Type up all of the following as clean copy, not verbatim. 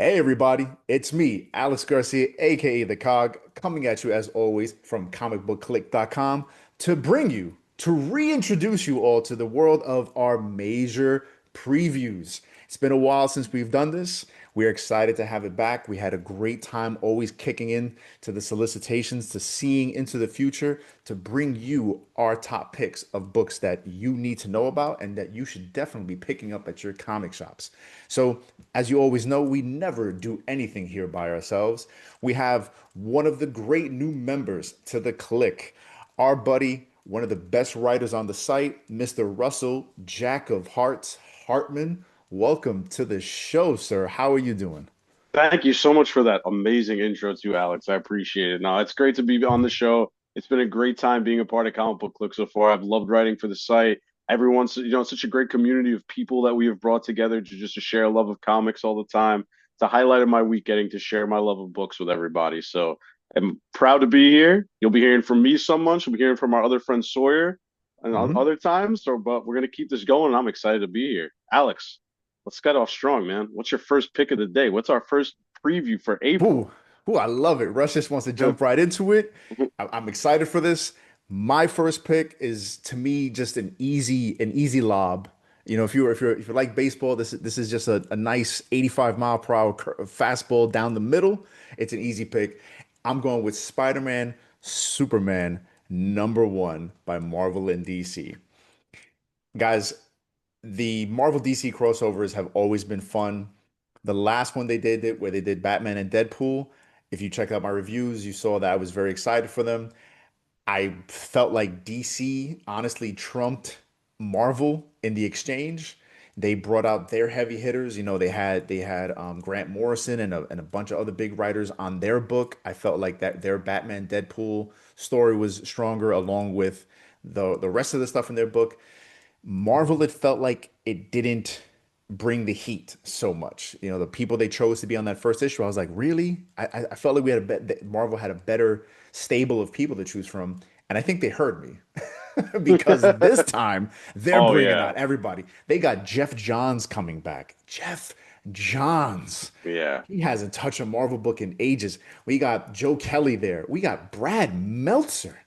Hey everybody, it's me, Alex Garcia, aka The Cog, coming at you as always from comicbookclick.com to reintroduce you all to the world of our major previews. It's been a while since we've done this. We're excited to have it back. We had a great time always kicking in to the solicitations, to seeing into the future, to bring you our top picks of books that you need to know about and that you should definitely be picking up at your comic shops. So, as you always know, we never do anything here by ourselves. We have one of the great new members to the click, our buddy, one of the best writers on the site, Mr. Russell, Jack of Hearts, Hartman. Welcome to the show, sir. How are you doing? Thank you so much for that amazing intro to Alex. I appreciate it. No, it's great to be on the show. It's been a great time being a part of Comic Book Click so far. I've loved writing for the site. Everyone's, such a great community of people that we have brought together to share a love of comics all the time. It's a highlight of my week getting to share my love of books with everybody. So I'm proud to be here. You'll be hearing from me some months. You'll be hearing from our other friend Sawyer and Mhm. other times. But we're gonna keep this going. And I'm excited to be here. Alex, let's get off strong, man. What's your first pick of the day? What's our first preview for April? Ooh, ooh, I love it. Russ just wants to jump right into it. I'm excited for this. My first pick is to me just an easy lob. You know, if you like baseball, this is just a nice 85 mile per hour fastball down the middle. It's an easy pick. I'm going with Spider-Man, Superman, #1 by Marvel and DC. Guys, the Marvel DC crossovers have always been fun. The last one they did it where they did Batman and Deadpool. If you check out my reviews, you saw that I was very excited for them. I felt like DC honestly trumped Marvel in the exchange. They brought out their heavy hitters. You know, they had Grant Morrison and a bunch of other big writers on their book. I felt like that their Batman Deadpool story was stronger along with the rest of the stuff in their book. Marvel, it felt like it didn't bring the heat so much. You know, the people they chose to be on that first issue, I was like, really? I felt like we had a bet that Marvel had a better stable of people to choose from, and I think they heard me because this time they're Oh bringing yeah, out everybody. They got Jeff Johns coming back. Jeff Johns. yeah. He hasn't touched a Marvel book in ages. We got Joe Kelly there. We got Brad Meltzer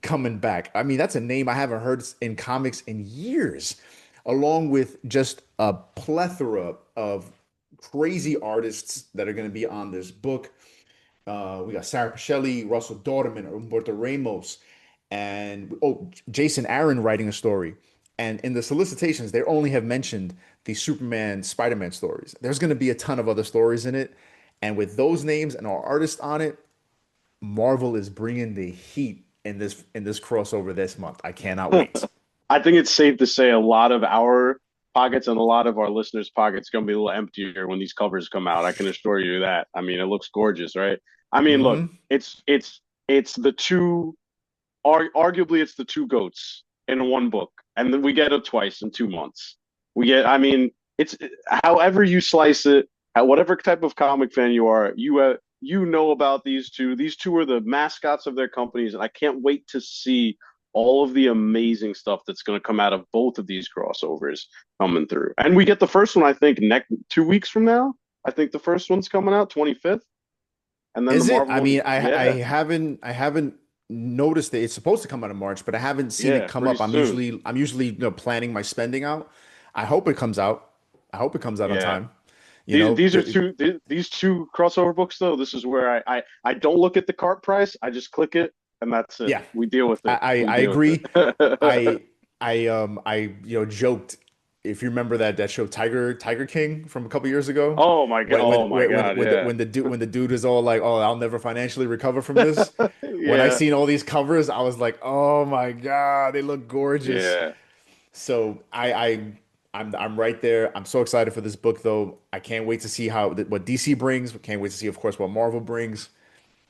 coming back. I mean, that's a name I haven't heard in comics in years, along with just a plethora of crazy artists that are going to be on this book. We got Sarah Pichelli, Russell Dauterman, Umberto Ramos, and Jason Aaron writing a story. And in the solicitations, they only have mentioned the Superman, Spider-Man stories. There's going to be a ton of other stories in it. And with those names and our artists on it, Marvel is bringing the heat in this crossover this month. I cannot wait. I think it's safe to say a lot of our pockets and a lot of our listeners' pockets going to be a little emptier when these covers come out. I can assure you that. I mean, it looks gorgeous, right? I mean, look, Hmm. it's the two. Arguably, it's the two goats in one book, and then we get it twice in 2 months. We get. I mean, it's however you slice it. Whatever type of comic fan you are, you know about these two. These two are the mascots of their companies, and I can't wait to see all of the amazing stuff that's going to come out of both of these crossovers coming through. And we get the first one, I think, next 2 weeks from now. I think the first one's coming out 25th, and then the Is it? Marvel I one, mean, yeah, I haven't noticed that it's supposed to come out in March, but I haven't seen it yeah, come pretty up. I'm soon. usually I'm usually planning my spending out. I hope it comes out. I hope it comes out on Yeah. time. You These know, these are these two crossover books though. This is where I don't look at the cart price. I just click it and that's it. yeah, We deal with I, it. I We I deal with agree. it. I joked, if you remember that show Tiger King from a couple years ago, Oh my God. when when Oh my when when God. when the Yeah. when the dude when the dude is all like, oh, I'll never financially recover from this. When I Yeah. seen all these covers, I was like, oh my God, they look gorgeous. Yeah. So I'm right there. I'm so excited for this book though. I can't wait to see what DC brings. Can't wait to see, of course, what Marvel brings.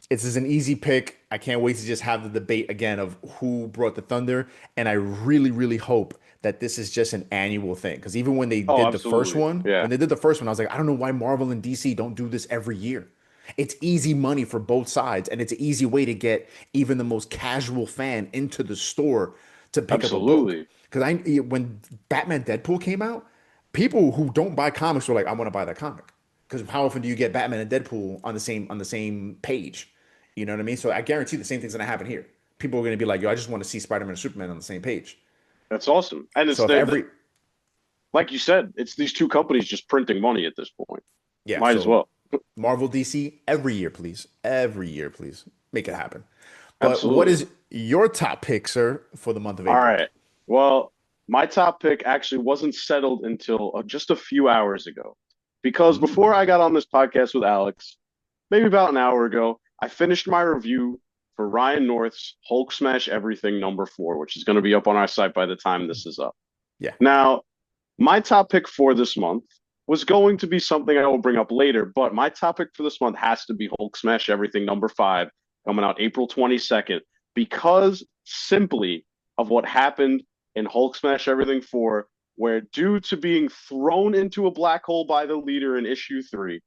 It's is an easy pick. I can't wait to just have the debate again of who brought the thunder. And I really, really hope that this is just an annual thing. Because even Oh, absolutely. when Yeah. they did the first one, I was like, I don't know why Marvel and DC don't do this every year. It's easy money for both sides, and it's an easy way to get even the most casual fan into the store to pick up a book. Absolutely. Because when Batman Deadpool came out, people who don't buy comics were like, I want to buy that comic because how often do you get Batman and Deadpool on the same page? You know what I mean? So I guarantee the same thing's gonna happen here. People are gonna be like, yo, I just want to see Spider-Man and Superman on the same page. That's awesome. And it's So if every like you said, it's these two companies just printing money at this point. yeah, Might as so well. Marvel DC every year, please. Every year, please. Make it happen. But what Absolutely. is your top pick, sir, for the month of All April? right. Well, my top pick actually wasn't settled until just a few hours ago. Because before Mm, I got on this podcast with Alex, maybe about an hour ago, I finished my review for Ryan North's Hulk Smash Everything #4, which is going to be up on our site by the time this is up. yeah. Now, my top pick for this month was going to be something I will bring up later, but my topic for this month has to be Hulk Smash Everything #5, coming out April 22nd, because simply of what happened in Hulk Smash Everything 4, where due to being thrown into a black hole by the leader in issue 3,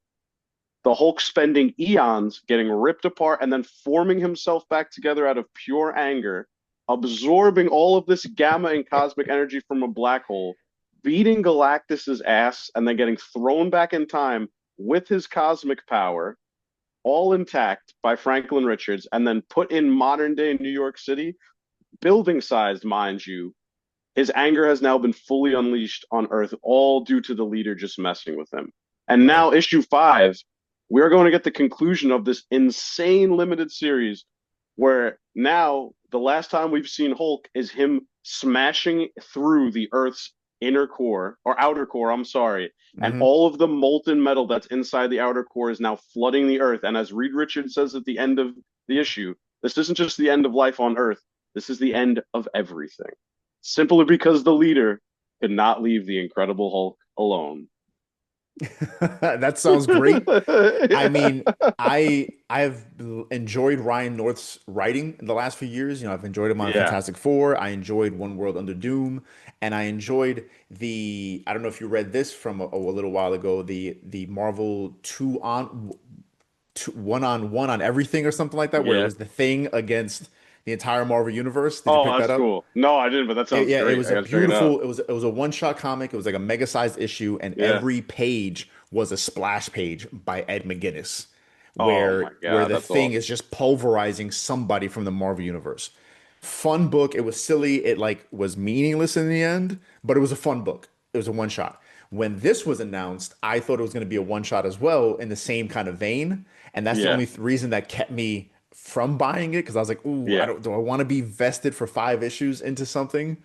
the Hulk spending eons getting ripped apart and then forming himself back together out of pure anger, absorbing all of this gamma and cosmic energy from a black hole, beating Galactus's ass, and then getting thrown back in time with his cosmic power, all intact by Franklin Richards, and then put in modern day New York City, building sized, mind you. His anger has now been fully unleashed on Earth, all due to the leader just messing with him. And Right. now, issue 5, we're going to get the conclusion of this insane limited series where now the last time we've seen Hulk is him smashing through the Earth's inner core or outer core, I'm sorry. And Hmm. all of the molten metal that's inside the outer core is now flooding the Earth. And as Reed Richards says at the end of the issue, this isn't just the end of life on Earth, this is the end of everything. Simply because the leader could not leave the Incredible Hulk alone. That sounds great. I mean, I've enjoyed Ryan North's writing in the last few years. You know, I've enjoyed him on Yeah. Fantastic Four. I enjoyed One World Under Doom, and I enjoyed the. I don't know if you read this from a little while ago. The Marvel one on one on everything or something like that, where it Yeah. was the Thing against the entire Marvel universe. Did you Oh, pick that that's up? cool. No, I didn't, but that sounds Yeah, it great. was I a gotta check it out. beautiful. It was a one shot comic. It was like a mega sized issue, and Yeah. every page was a splash page by Ed McGuinness, Oh my where God, the that's Thing is awesome. just pulverizing somebody from the Marvel universe. Fun book. It was silly. It like was meaningless in the end, but it was a fun book. It was a one shot. When this was announced, I thought it was going to be a one shot as well in the same kind of vein, and that's the Yeah. only reason that kept me from buying it because I was like, "Ooh, I Yeah. don't. Do I want to be vested for 5 issues into something?"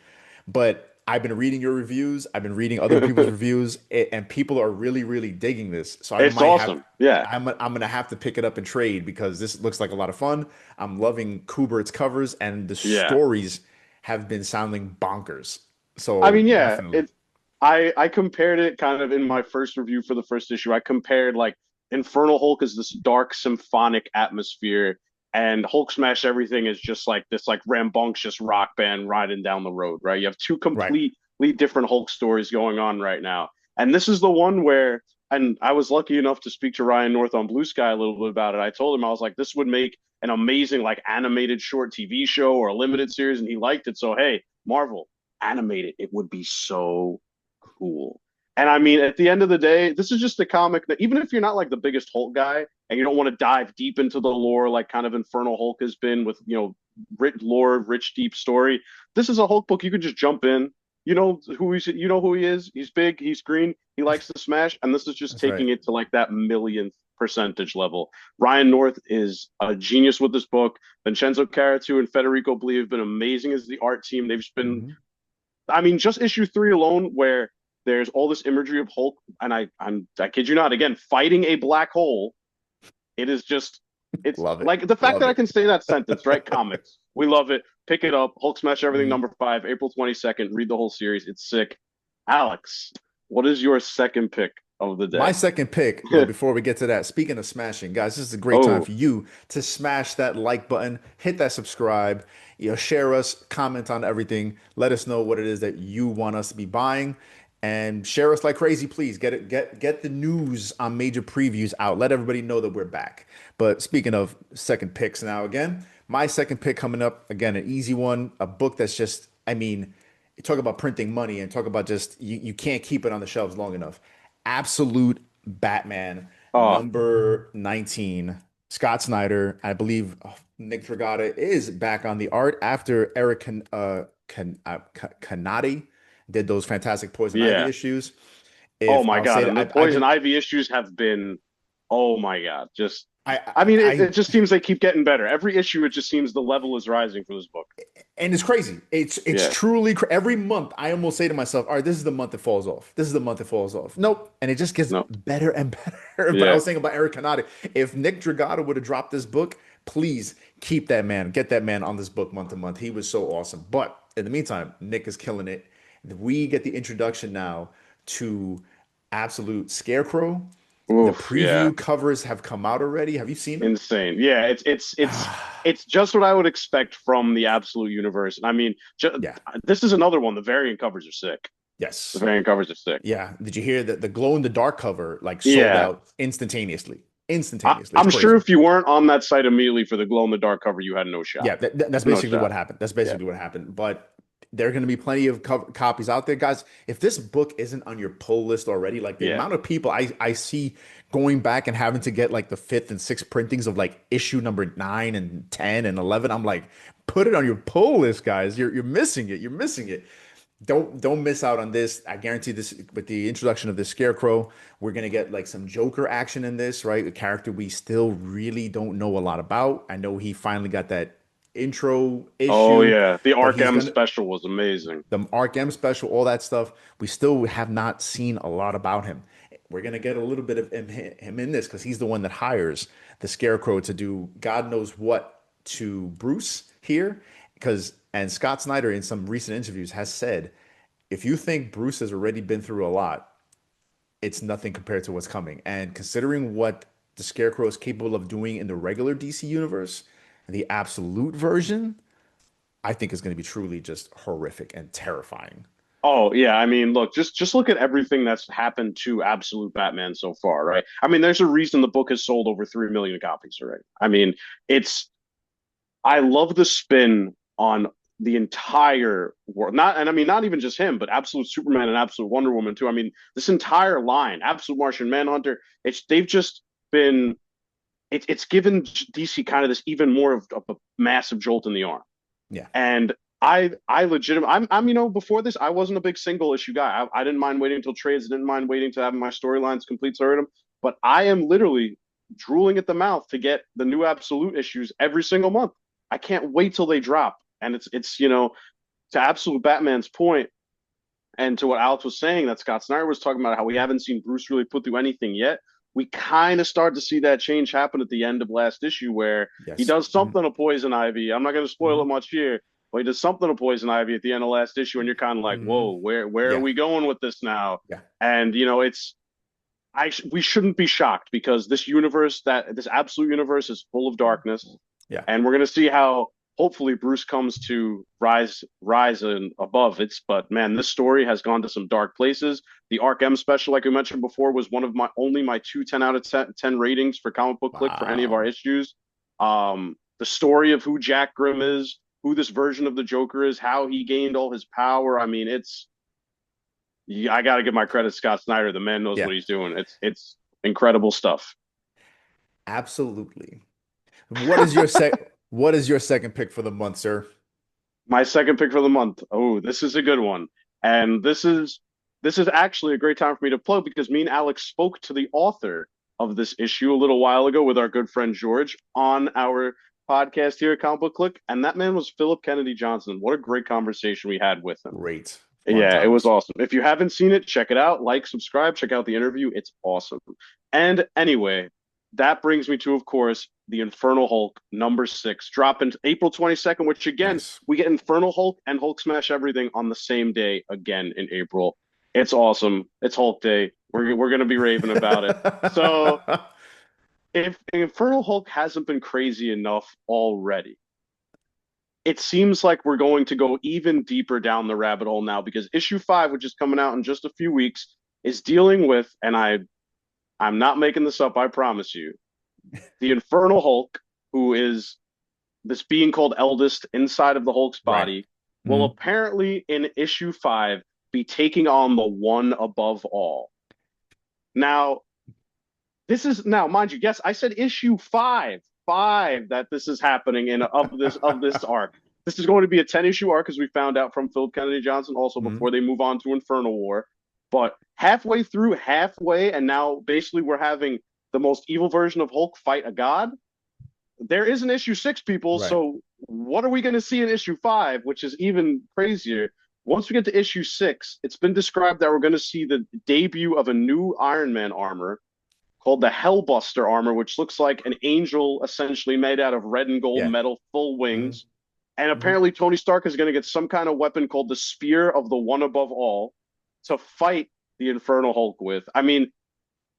But I've been reading your reviews. I've been reading other people's reviews, and people are really, really digging this. So I It's might have. awesome. Yeah. I'm gonna have to pick it up and trade because this looks like a lot of fun. I'm loving Kubert's covers, and the Yeah. stories have been sounding bonkers. I So mean, yeah, definitely, it's I compared it kind of in my first review for the first issue. I compared like Infernal Hulk is this dark symphonic atmosphere, and Hulk Smash Everything is just like this like rambunctious rock band riding down the road, right? You have two right. completely different Hulk stories going on right now. And this is the one where and I was lucky enough to speak to Ryan North on Blue Sky a little bit about it. I told him I was like, this would make an amazing like animated short TV show or a limited series, and he liked it. So hey, Marvel, animated, it would be so cool. And I mean, at the end of the day, this is just a comic that even if you're not like the biggest Hulk guy and you don't want to dive deep into the lore, like kind of Infernal Hulk has been with, rich lore, rich, deep story, this is a Hulk book. You could just jump in. You know who he is. He's big. He's green. He likes to smash, and this is just That's right. taking it to like that millionth percentage level. Ryan North is a genius with this book. Vincenzo Caratu and Federico Blee have been amazing as the art team. They've just been Hmm. I mean, just issue 3 alone, where there's all this imagery of Hulk, and I kid you not, again, fighting a black hole. It is just, it's Love it. like the fact Love that I it. can say that sentence, right? Comics, we love it. Pick it up. Hulk Smash Everything Mhm. #5, April 22nd. Read the whole series. It's sick. Alex, what is your second pick of the My day? second pick, but before we get to that, speaking of smashing, guys, this is a great time Oh, for you to smash that like button, hit that subscribe, share us, comment on everything, let us know what it is that you want us to be buying, and share us like crazy, please. Get the news on major previews out. Let everybody know that we're back. But speaking of second picks now again, my second pick coming up, again, an easy one, a book that's just, I mean, you talk about printing money and talk about just you can't keep it on the shelves long enough. Absolute Batman Oh, number 19. Scott Snyder, I believe Nick Dragata is back on the art after Eric Kanade did those fantastic Poison Ivy yeah. issues. Oh If my I'll God. say And the that poison ivy issues have been, oh my God. Just, I mean, it I just seems they keep getting better. Every issue, it just seems the level is rising for this book. and it's crazy. It's Yeah. truly every month I almost say to myself, all right, this is the month it falls off. This is the month it falls off. Nope. And it just gets No. better and better. But I Yeah. was saying about Eric Kanade, if Nick Dragata would have dropped this book, please keep that man, get that man on this book month to month. He was so awesome. But in the meantime, Nick is killing it. We get the introduction now to Absolute Scarecrow. The Oof. Yeah. preview covers have come out already. Have you seen them? Insane. Yeah. It's just what I would expect from the Absolute Universe. I mean, Yeah. this is another one. The variant covers are sick. The Yes. variant covers are sick. Yeah. Did you hear that the glow in the dark cover like sold Yeah. out instantaneously? Instantaneously. It's I'm sure crazy. if you weren't on that site immediately for the glow in the dark cover, you had no shot. Yeah, that's No basically shot. what happened. That's Yeah. basically what happened. But there are going to be plenty of copies out there, guys. If this book isn't on your pull list already, like the Yeah. amount of people I see going back and having to get like the fifth and sixth printings of like issue number 9 and 10 and 11, I'm like, put it on your pull list, guys. You're missing it. You're missing it. Don't miss out on this. I guarantee this with the introduction of the Scarecrow, we're gonna get like some Joker action in this, right? A character we still really don't know a lot about. I know he finally got that intro Oh issue, yeah. The but Arc he's M gonna special was amazing. the Arc M special, all that stuff. We still have not seen a lot about him. We're gonna get a little bit of him in this because he's the one that hires the Scarecrow to do God knows what to Bruce here. Because and Scott Snyder in some recent interviews has said, if you think Bruce has already been through a lot, it's nothing compared to what's coming. And considering what the Scarecrow is capable of doing in the regular DC universe, the absolute version, I think is going to be truly just horrific and terrifying. Oh yeah, I mean, look, just look at everything that's happened to Absolute Batman so far, right? I mean, there's a reason the book has sold over 3 million copies already. I mean, it's I love the spin on the entire world. Not and I mean not even just him, but Absolute Superman and Absolute Wonder Woman too. I mean, this entire line, Absolute Martian Manhunter, they've just been it's given DC kind of this even more of a massive jolt in the arm. Yeah. And I legitimately, before this, I wasn't a big single issue guy. I didn't mind waiting until trades. I didn't mind waiting to have my storylines complete so I read them. But I am literally drooling at the mouth to get the new Absolute issues every single month. I can't wait till they drop. And to Absolute Batman's point and to what Alex was saying, that Scott Snyder was talking about how we haven't seen Bruce really put through anything yet. We kind of start to see that change happen at the end of last issue where he Yes. does something to Poison Ivy. I'm not going to spoil it Hmm. much here, but he does something to Poison Ivy at the end of last issue, and you're kind of like, Hmm. whoa, where are Yeah. we going with this now? Yeah. And we shouldn't be shocked because this absolute universe is full of darkness, Yeah. and we're going to see how hopefully Bruce comes to rise and above it. But man, this story has gone to some dark places. The Arc M special, like we mentioned before, was one of my two 10 out of 10 ratings for Comic Book Click for any of our Wow. issues. The story of who Jack Grimm is, who this version of the Joker is, how he gained all his power. I mean, I got to give my credit to Scott Snyder. The man knows Yeah. what he's doing. It's incredible stuff. Absolutely. What is your second pick for the month, sir? My second pick for the month. Oh, this is a good one. And this is actually a great time for me to plug because me and Alex spoke to the author of this issue a little while ago with our good friend George on our podcast here at Comic Book Click, and that man was Philip Kennedy Johnson. What a great conversation we had with him. Great. Fun Yeah, it was times. awesome. If you haven't seen it, check it out. Like, subscribe, check out the interview. It's awesome. And anyway, that brings me to, of course, the Infernal Hulk number 6, dropping April 22nd, which again, Nice. we get Infernal Hulk and Hulk Smash Everything on the same day again in April. It's awesome. It's Hulk Day. We're gonna be raving about it. So if Infernal Hulk hasn't been crazy enough already, it seems like we're going to go even deeper down the rabbit hole now because issue 5, which is coming out in just a few weeks, is dealing with, and I'm not making this up, I promise you, the Infernal Hulk, who is this being called Eldest inside of the Hulk's Right. body, will Mhm. apparently in issue 5 be taking on the one above all. Now, this is now, mind you, yes, I said issue five that this is happening in of this arc. This is going to be a 10-issue arc, as we found out from Philip Kennedy Johnson, also Mhm. before they move on to Infernal War. But halfway through, halfway, and now basically we're having the most evil version of Hulk fight a god. There is an issue six, people. Right. So what are we going to see in issue five, which is even crazier? Once we get to issue six, it's been described that we're going to see the debut of a new Iron Man armor called the Hellbuster armor, which looks like an angel essentially made out of red and gold Yeah. metal, full Hmm. wings. And Hmm. apparently, Tony Stark is going to get some kind of weapon called the Spear of the One Above All to fight the Infernal Hulk with. I mean,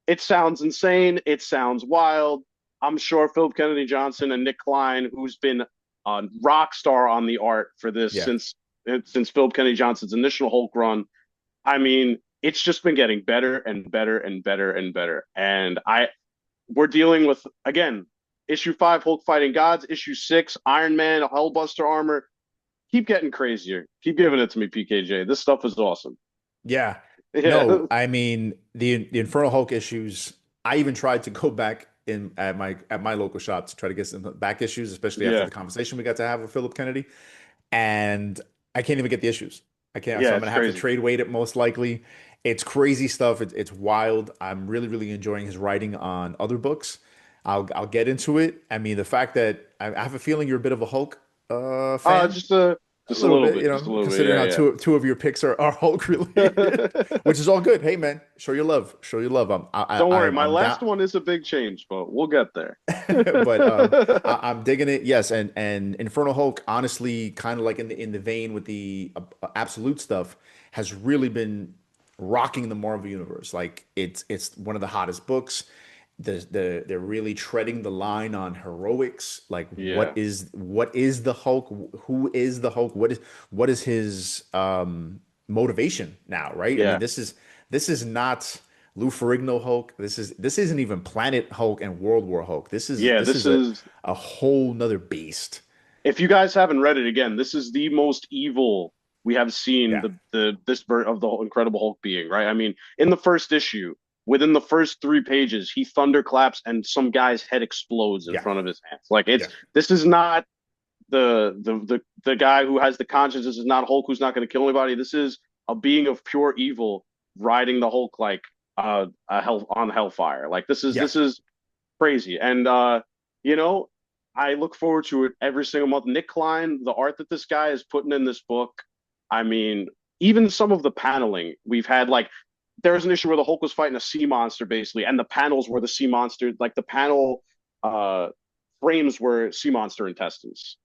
it sounds insane. It sounds wild. I'm sure Philip Kennedy Johnson and Nick Klein, who's been a rock star on the art for this Yeah. since Philip Kennedy Johnson's initial Hulk run. I mean, it's just been getting better and better and better and better. And we're dealing with, again, issue five, Hulk fighting gods, issue six, Iron Man, Hellbuster armor. Keep getting crazier. Keep giving it to me, PKJ. This stuff is awesome. Yeah. Yeah. No, I mean the Infernal Hulk issues. I even tried to go back in at my local shop to try to get some back issues, especially after Yeah. the conversation we got to have with Philip Kennedy. And I can't even get the issues. I can't. So Yeah, I'm it's gonna have to crazy. trade weight it most likely. It's crazy stuff. It's wild. I'm really, really enjoying his writing on other books. I'll get into it. I mean, the fact that I have a feeling you're a bit of a Hulk fan. Just a A just a little little bit, bit, just a little bit. considering how Yeah, two of your picks are Hulk related, yeah. which is all good. Hey man, show your love. Show your love. Don't worry, my I'm down. last one is a big change, but we'll get there. But I'm digging it. Yes, and Infernal Hulk, honestly, kind of like in the vein with the absolute stuff, has really been rocking the Marvel universe. Like it's one of the hottest books. They're really treading the line on heroics. Like Yeah, what is the Hulk? Who is the Hulk? What is his motivation now? Right? I mean, yeah, this is not. Lou Ferrigno Hulk. This isn't even Planet Hulk and World War Hulk. yeah. This This is is a whole nother beast. if you guys haven't read it again, this is the most evil we have seen Yeah, the this of the Incredible Hulk being, right? I mean, in the first issue, within the first 3 pages, he thunderclaps and some guy's head explodes in yeah, front of his hands. Like yeah, this is not the guy who has the conscience. This is not Hulk who's not going to kill anybody. This is a being of pure evil riding the Hulk like a hell on hellfire. Like yeah. this is crazy. And you know, I look forward to it every single month. Nick Klein, the art that this guy is putting in this book, I mean, even some of the paneling we've had, like there was an issue where the Hulk was fighting a sea monster basically, and the panels were the sea monster, like the panel uh frames were sea monster intestines.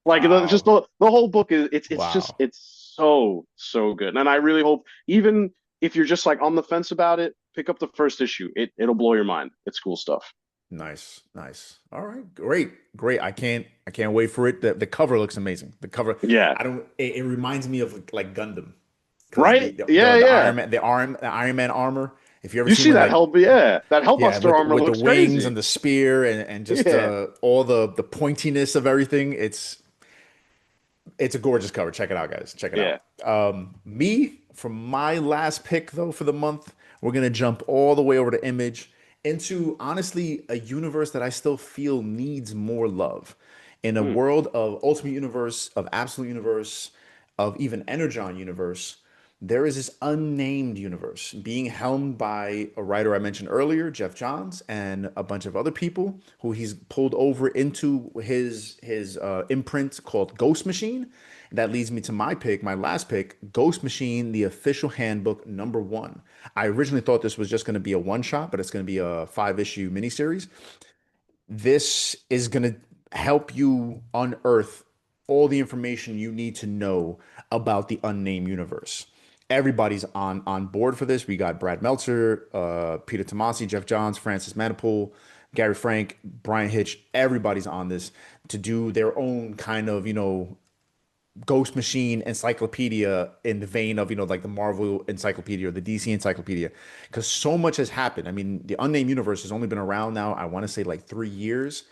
Like just Wow, the whole book is it's just wow. it's so good. And I really hope even if you're just like on the fence about it, pick up the first issue. It'll blow your mind. It's cool stuff. Nice, nice. All right, great, great. I can't wait for it. The cover looks amazing. The cover, Yeah. I don't. It reminds me of like Gundam, because Right? Yeah, yeah. The Iron Man armor. If you ever You seen see when that like hell yeah, that yeah, Hellbuster armor with the looks wings crazy. and the spear and just Yeah. all the pointiness of everything. It's a gorgeous cover. Check it out, guys. Check it Yeah. out. Me, for my last pick, though, for the month, we're going to jump all the way over to Image into, honestly, a universe that I still feel needs more love. In a Hmm. world of Ultimate Universe, of Absolute Universe, of even Energon Universe, there is this unnamed universe being helmed by a writer I mentioned earlier, Jeff Johns, and a bunch of other people who he's pulled over into his imprint called Ghost Machine. And that leads me to my pick, my last pick, Ghost Machine, the official handbook #1. I originally thought this was just going to be a one shot, but it's going to be a 5 issue miniseries. This is going to help you unearth all the information you need to know about the unnamed universe. Everybody's on board for this. We got Brad Meltzer, Peter Tomasi, Jeff Johns, Francis Manipool, Gary Frank, Brian Hitch. Everybody's on this to do their own kind of, Ghost Machine encyclopedia in the vein of, like the Marvel encyclopedia or the DC encyclopedia. Because so much has happened. I mean, the Unnamed Universe has only been around now, I want to say like 3 years.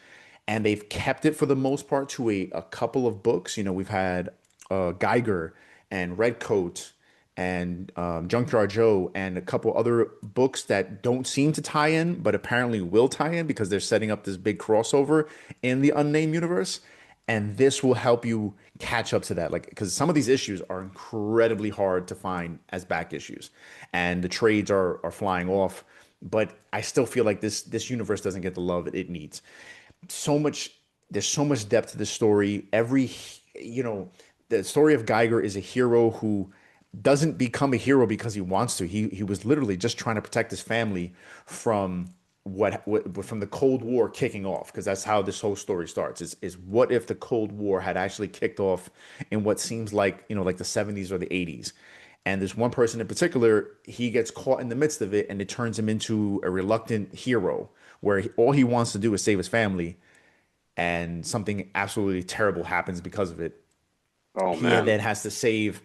And they've kept it for the most part to a couple of books. We've had Geiger and Redcoat and Junkyard Joe and a couple other books that don't seem to tie in, but apparently will tie in because they're setting up this big crossover in the Unnamed universe. And this will help you catch up to that. Like, because some of these issues are incredibly hard to find as back issues, and the trades are flying off. But I still feel like this universe doesn't get the love it needs. So much There's so much depth to the story. You know, the story of Geiger is a hero who doesn't become a hero because he wants to. He was literally just trying to protect his family from from the Cold War kicking off, because that's how this whole story starts. Is what if the Cold War had actually kicked off in what seems like, like the 70s or the 80s. And there's one person in particular, he gets caught in the midst of it, and it turns him into a reluctant hero where all he wants to do is save his family, and something absolutely terrible happens because of it. Oh He man. then has to save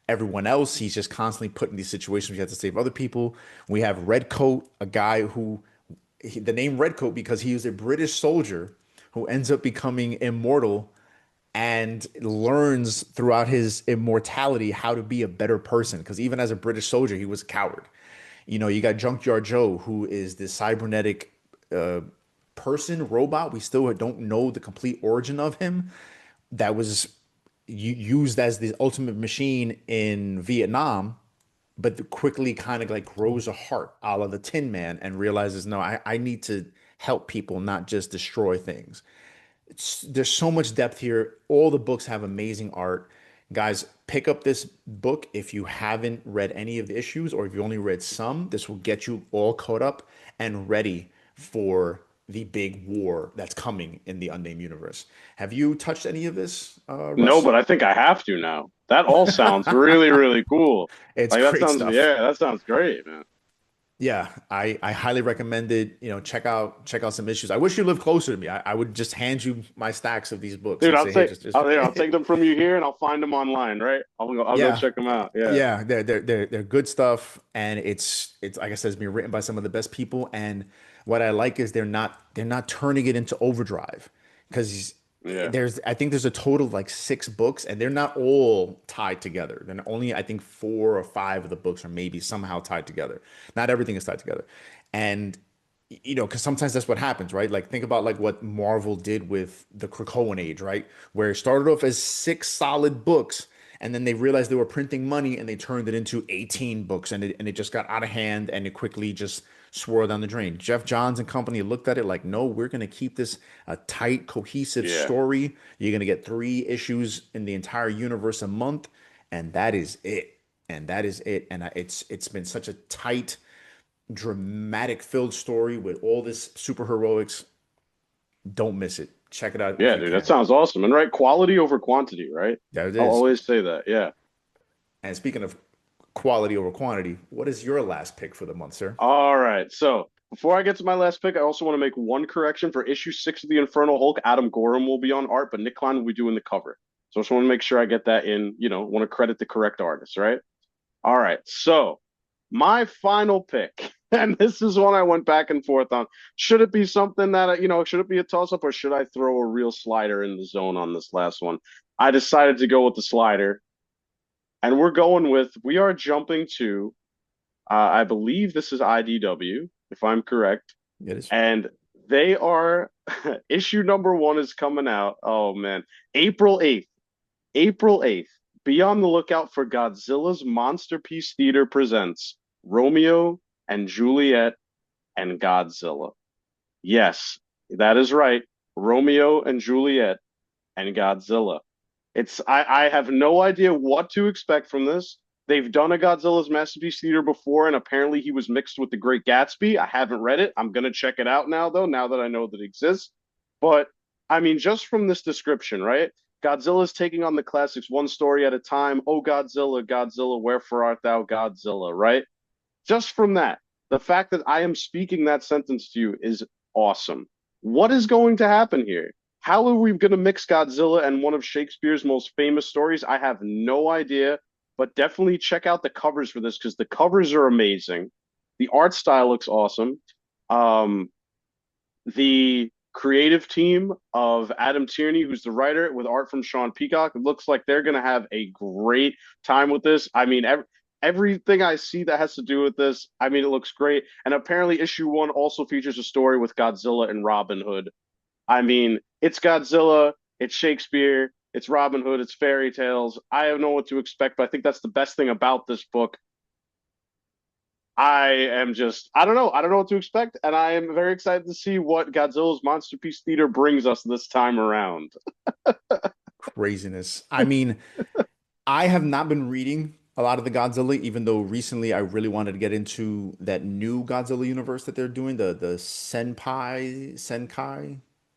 everyone else. He's just constantly put in these situations where he has to save other people. We have Redcoat, a guy who, the name Redcoat because he was a British soldier who ends up becoming immortal and learns throughout his immortality how to be a better person. Because even as a British soldier, he was a coward. You got Junkyard Joe, who is this cybernetic uh, robot. We still don't know the complete origin of him. That was used as the ultimate machine in Vietnam, but quickly kind of like grows a heart, a la the Tin Man, and realizes, no, I need to help people, not just destroy things. There's so much depth here. All the books have amazing art. Guys, pick up this book if you haven't read any of the issues, or if you only read some. This will get you all caught up and ready for the big war that's coming in the Unnamed universe. Have you touched any of this, No, Russ? but I think I have to now. That all sounds really, really cool. It's Like that great sounds, stuff. yeah, that sounds great, man. Yeah, I highly recommend it. Check out some issues. I wish you lived closer to me. I would just hand you my stacks of these books Dude, and I'll say, hey, take, just I'll, yeah, I'll take them from you here, and I'll find them online, right? I'll go yeah, check them out. Yeah, yeah. They're good stuff, and it's like I said, it's being written by some of the best people. And what I like is they're not turning it into overdrive, because yeah, I think there's a total of like 6 books, and they're not all tied together. Then only I think 4 or 5 of the books are maybe somehow tied together. Not everything is tied together, and because sometimes that's what happens, right? Like think about like what Marvel did with the Krakoan Age, right? Where it started off as 6 solid books, and then they realized they were printing money, and they turned it into 18 books, and it just got out of hand, and it quickly just swirled down the drain. Jeff Johns and company looked at it like, no, we're going to keep this a tight, cohesive yeah, story. You're going to get 3 issues in the entire universe a month, and that is it. And that is it. And it's been such a tight, dramatic filled story with all this superheroics. Don't miss it. Check it out if yeah, you dude. That can. sounds awesome. And right, quality over quantity, right? There it I'll is. always say that. Yeah. And speaking of quality over quantity, what is your last pick for the month, sir? All right. So before I get to my last pick, I also want to make one correction for issue 6 of the Infernal Hulk. Adam Gorham will be on art, but Nick Klein will be doing the cover. So I just want to make sure I get that in. Want to credit the correct artist, right? All right. So my final pick, and this is one I went back and forth on. Should it be something that, should it be a toss up, or should I throw a real slider in the zone on this last one? I decided to go with the slider, and we are jumping to, I believe this is IDW, if I'm correct. It is. And they are, issue number 1 is coming out. Oh, man. April 8th. April 8th. Be on the lookout for Godzilla's Monsterpiece Theater presents Romeo and Juliet and Godzilla. Yes, that is right. Romeo and Juliet and Godzilla. I have no idea what to expect from this. They've done a Godzilla's Masterpiece Theater before, and apparently he was mixed with The Great Gatsby. I haven't read it. I'm gonna check it out now, though, now that I know that it exists. But I mean, just from this description, right? Godzilla's taking on the classics one story at a time. Oh, Godzilla, Godzilla, wherefore art thou, Godzilla, right? Just from that, the fact that I am speaking that sentence to you is awesome. What is going to happen here? How are we going to mix Godzilla and one of Shakespeare's most famous stories? I have no idea, but definitely check out the covers for this because the covers are amazing. The art style looks awesome. Um, the creative team of Adam Tierney, who's the writer, with art from Sean Peacock, it looks like they're going to have a great time with this. I mean, everything I see that has to do with this, I mean, it looks great. And apparently, issue one also features a story with Godzilla and Robin Hood. I mean, it's Godzilla, it's Shakespeare, it's Robin Hood, it's fairy tales. I don't know what to expect, but I think that's the best thing about this book. I don't know. I don't know what to expect, and I am very excited to see what Godzilla's Monster Piece Theater brings us this time around. Craziness. I mean, I have not been reading a lot of the Godzilla, even though recently I really wanted to get into that new Godzilla universe that they're doing, the Senkai Something like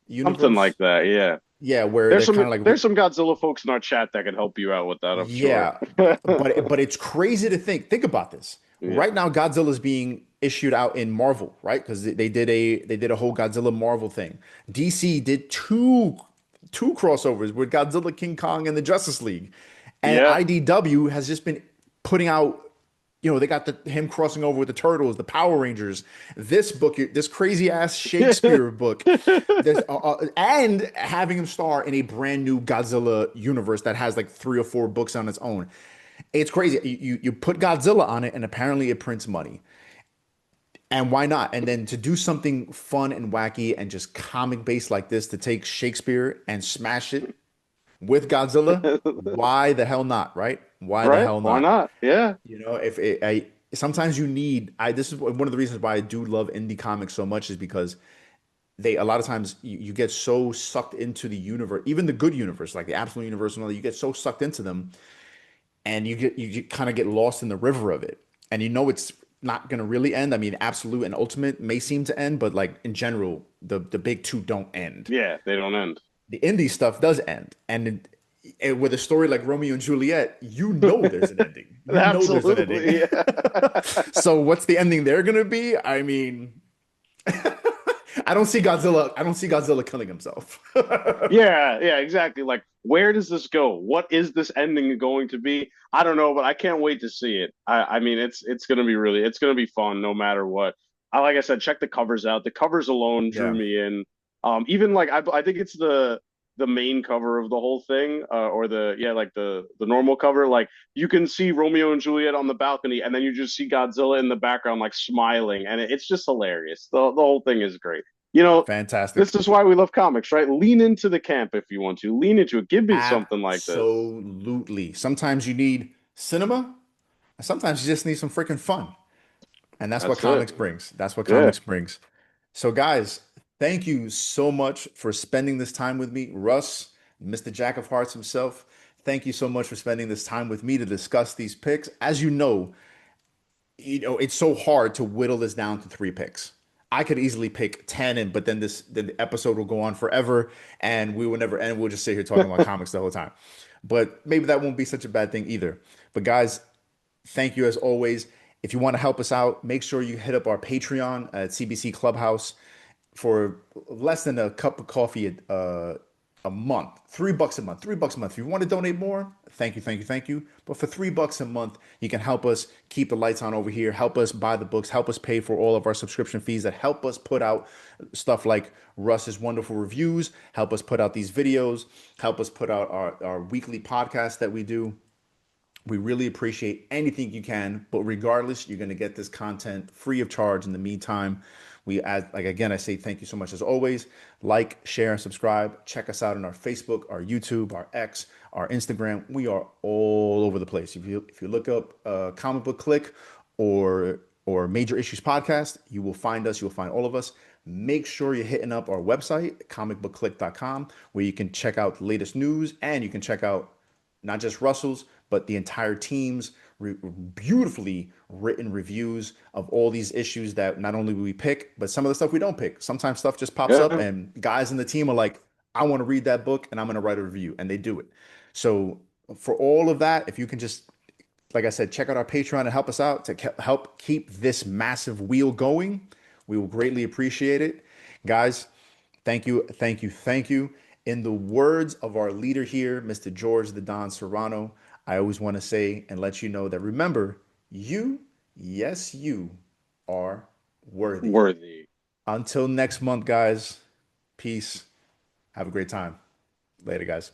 universe. that, yeah. Yeah, where they're kind of like There's some Godzilla folks in our chat that can help you out with that, I'm sure. yeah, but it's crazy to think. Think about this. Yeah. Right now, Godzilla is being issued out in Marvel, right? Because they did a whole Godzilla Marvel thing. DC did two crossovers with Godzilla, King Kong, and the Justice League, and Yeah. IDW has just been putting out. They got him crossing over with the Turtles, the Power Rangers, this book, this crazy ass Shakespeare book, and having him star in a brand new Godzilla universe that has like 3 or 4 books on its own. It's crazy. You put Godzilla on it, and apparently it prints money. And why not? And then to do something fun and wacky and just comic based like this, to take Shakespeare and smash it with Godzilla, why the hell not, right? Why the Right? hell Why not? not? Yeah. If it, I sometimes you need I this is one of the reasons why I do love indie comics so much is because they a lot of times you get so sucked into the universe, even the good universe, like the absolute universe and all that, you get so sucked into them and you kind of get lost in the river of it. And it's not going to really end. I mean, absolute and ultimate may seem to end, but like in general, the big two don't end. Yeah, they don't end. The indie stuff does end. With a story like Romeo and Juliet, there's an ending. There's an ending. Absolutely. Yeah. So what's the ending they're going to be? I mean, I don't see Godzilla. I don't see Godzilla killing himself. Yeah, yeah, exactly. Like, where does this go? What is this ending going to be? I don't know, but I can't wait to see it. I mean, it's gonna be it's gonna be fun no matter what. Like I said, check the covers out. The covers alone drew Yeah. me in. Even like I think it's the main cover of the whole thing, or like the normal cover. Like you can see Romeo and Juliet on the balcony, and then you just see Godzilla in the background, like smiling, and it's just hilarious. The whole thing is great. You know, this Fantastic. is why we love comics, right? Lean into the camp if you want to. Lean into it. Give me something like this. Absolutely. Sometimes you need cinema, and sometimes you just need some freaking fun. And that's what That's it. comics brings. That's what Yeah. comics brings. So, guys, thank you so much for spending this time with me. Russ, Mr. Jack of Hearts himself, thank you so much for spending this time with me to discuss these picks. As it's so hard to whittle this down to 3 picks. I could easily pick 10 but then the episode will go on forever and we will never end. We'll just sit here talking about comics the whole time. But maybe that won't be such a bad thing either. But guys, thank you as always. If you want to help us out, make sure you hit up our Patreon at CBC Clubhouse for less than a cup of coffee a month, $3 a month, $3 a month. If you want to donate more, thank you, thank you, thank you. But for $3 a month, you can help us keep the lights on over here, help us buy the books, help us pay for all of our subscription fees that help us put out stuff like Russ's wonderful reviews, help us put out these videos, help us put out our weekly podcast that we do. We really appreciate anything you can, but regardless, you're going to get this content free of charge in the meantime. Again, I say thank you so much as always. Like, share, and subscribe. Check us out on our Facebook, our YouTube, our X, our Instagram. We are all over the place. If you look up Comic Book Click or Major Issues Podcast, you will find us. You will find all of us. Make sure you're hitting up our website, comicbookclick.com, where you can check out the latest news and you can check out not just Russell's, but the entire team's beautifully written reviews of all these issues that not only we pick, but some of the stuff we don't pick. Sometimes stuff just pops up, Yeah. and guys in the team are like, I want to read that book and I'm going to write a review, and they do it. So, for all of that, if you can just, like I said, check out our Patreon and help us out to help keep this massive wheel going, we will greatly appreciate it. Guys, thank you, thank you, thank you. In the words of our leader here, Mr. George the Don Serrano, I always want to say and let you know that remember, you, yes, you are worthy. Worthy. Until next month, guys, peace. Have a great time. Later, guys.